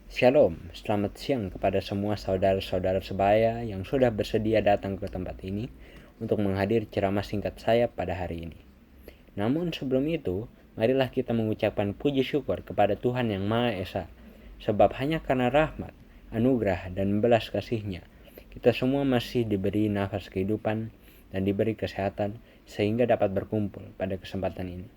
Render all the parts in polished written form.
Shalom, selamat siang kepada semua saudara-saudara sebaya yang sudah bersedia datang ke tempat ini untuk menghadiri ceramah singkat saya pada hari ini. Namun sebelum itu, marilah kita mengucapkan puji syukur kepada Tuhan Yang Maha Esa, sebab hanya karena rahmat, anugerah, dan belas kasih-Nya, kita semua masih diberi nafas kehidupan dan diberi kesehatan sehingga dapat berkumpul pada kesempatan ini.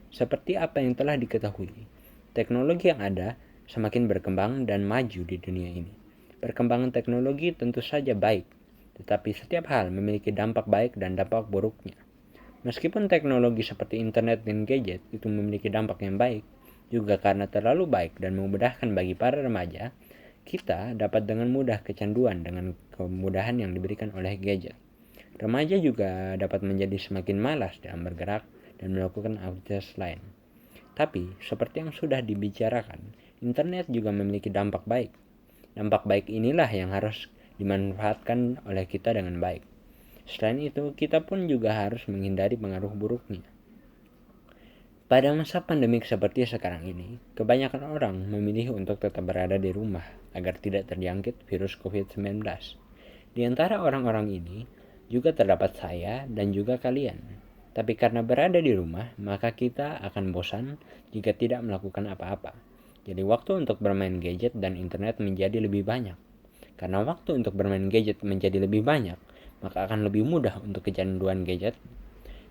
Seperti apa yang telah diketahui, teknologi yang ada semakin berkembang dan maju di dunia ini. Perkembangan teknologi tentu saja baik, tetapi setiap hal memiliki dampak baik dan dampak buruknya. Meskipun teknologi seperti internet dan gadget itu memiliki dampak yang baik, juga karena terlalu baik dan memudahkan bagi para remaja, kita dapat dengan mudah kecanduan dengan kemudahan yang diberikan oleh gadget. Remaja juga dapat menjadi semakin malas dalam bergerak dan melakukan aktivitas lain. Tapi, seperti yang sudah dibicarakan, internet juga memiliki dampak baik. Dampak baik inilah yang harus dimanfaatkan oleh kita dengan baik. Selain itu, kita pun juga harus menghindari pengaruh buruknya. Pada masa pandemik seperti sekarang ini, kebanyakan orang memilih untuk tetap berada di rumah agar tidak terjangkit virus COVID-19. Di antara orang-orang ini, juga terdapat saya dan juga kalian. Tapi karena berada di rumah, maka kita akan bosan jika tidak melakukan apa-apa. Jadi waktu untuk bermain gadget dan internet menjadi lebih banyak. Karena waktu untuk bermain gadget menjadi lebih banyak, maka akan lebih mudah untuk kecanduan gadget.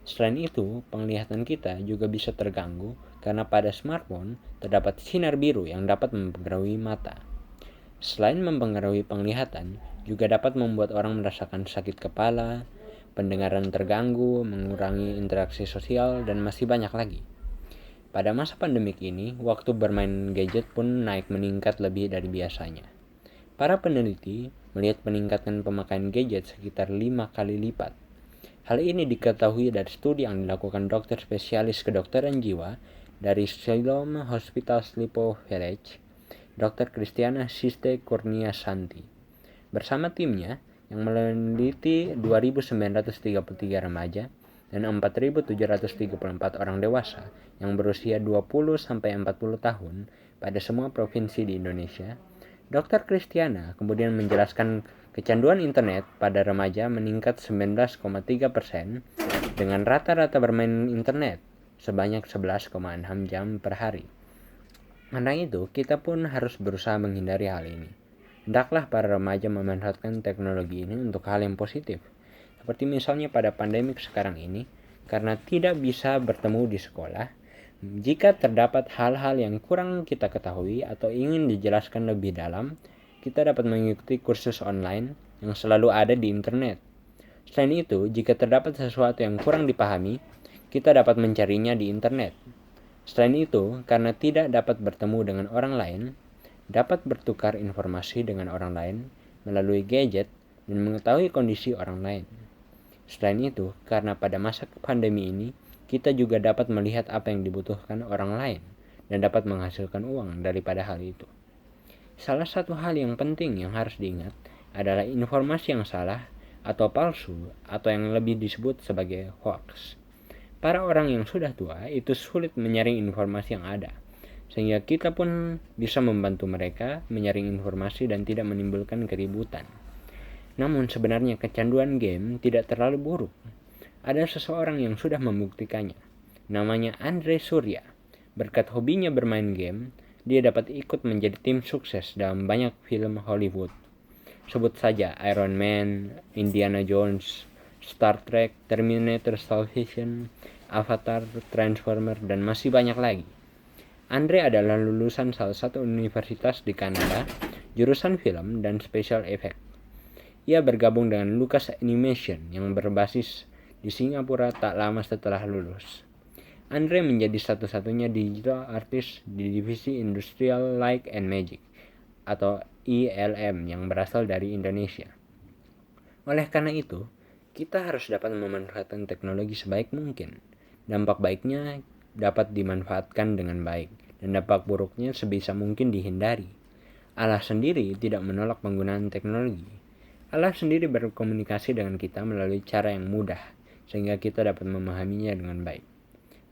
Selain itu, penglihatan kita juga bisa terganggu karena pada smartphone terdapat sinar biru yang dapat mempengaruhi mata. Selain mempengaruhi penglihatan, juga dapat membuat orang merasakan sakit kepala, pendengaran terganggu, mengurangi interaksi sosial, dan masih banyak lagi. Pada masa pandemik ini, waktu bermain gadget pun naik meningkat lebih dari biasanya. Para peneliti melihat peningkatan pemakaian gadget sekitar 5 kali lipat. Hal ini diketahui dari studi yang dilakukan dokter spesialis kedokteran jiwa dari Siloam Hospital Slipo Village, Dr. Christiana Siste Kurnia Santi. Bersama timnya yang meneliti 2.933 remaja dan 4.734 orang dewasa yang berusia 20-40 tahun pada semua provinsi di Indonesia, Dr. Christiana kemudian menjelaskan kecanduan internet pada remaja meningkat 19,3% dengan rata-rata bermain internet sebanyak 11,6 jam per hari. Karena itu, kita pun harus berusaha menghindari hal ini. Hendaklah para remaja memanfaatkan teknologi ini untuk hal yang positif. Seperti misalnya pada pandemik sekarang ini, karena tidak bisa bertemu di sekolah, jika terdapat hal-hal yang kurang kita ketahui atau ingin dijelaskan lebih dalam, kita dapat mengikuti kursus online yang selalu ada di internet. Selain itu, jika terdapat sesuatu yang kurang dipahami, kita dapat mencarinya di internet. Selain itu, karena tidak dapat bertemu dengan orang lain, dapat bertukar informasi dengan orang lain melalui gadget dan mengetahui kondisi orang lain. Selain itu, karena pada masa pandemi ini, kita juga dapat melihat apa yang dibutuhkan orang lain dan dapat menghasilkan uang daripada hal itu. Salah satu hal yang penting yang harus diingat adalah informasi yang salah atau palsu atau yang lebih disebut sebagai hoax. Para orang yang sudah tua itu sulit menyaring informasi yang ada, sehingga kita pun bisa membantu mereka menyaring informasi dan tidak menimbulkan keributan. Namun sebenarnya kecanduan game tidak terlalu buruk. Ada seseorang yang sudah membuktikannya. Namanya Andre Surya. Berkat hobinya bermain game, dia dapat ikut menjadi tim sukses dalam banyak film Hollywood. Sebut saja Iron Man, Indiana Jones, Star Trek, Terminator Salvation, Avatar, Transformer, dan masih banyak lagi. Andre adalah lulusan salah satu universitas di Kanada, jurusan film dan special effect. Ia bergabung dengan Lucas Animation yang berbasis di Singapura tak lama setelah lulus. Andre menjadi satu-satunya digital artist di divisi Industrial Light and Magic atau ILM yang berasal dari Indonesia. Oleh karena itu, kita harus dapat memanfaatkan teknologi sebaik mungkin. Dampak baiknya dapat dimanfaatkan dengan baik dan dampak buruknya sebisa mungkin dihindari. Allah sendiri tidak menolak penggunaan teknologi. Allah sendiri berkomunikasi dengan kita melalui cara yang mudah, sehingga kita dapat memahaminya dengan baik.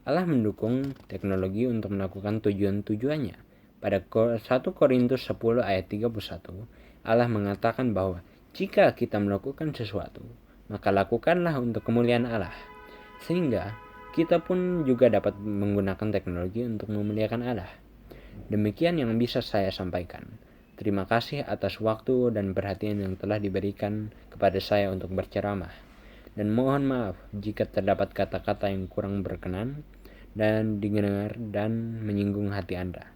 Allah mendukung teknologi untuk melakukan tujuan-tujuannya. Pada 1 Korintus 10 ayat 31, Allah mengatakan bahwa jika kita melakukan sesuatu, maka lakukanlah untuk kemuliaan Allah. Sehingga kita pun juga dapat menggunakan teknologi untuk memuliakan Allah. Demikian yang bisa saya sampaikan. Terima kasih atas waktu dan perhatian yang telah diberikan kepada saya untuk berceramah. Dan mohon maaf jika terdapat kata-kata yang kurang berkenan dan didengar dan menyinggung hati Anda.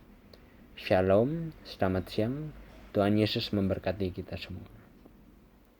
Shalom, selamat siang. Tuhan Yesus memberkati kita semua.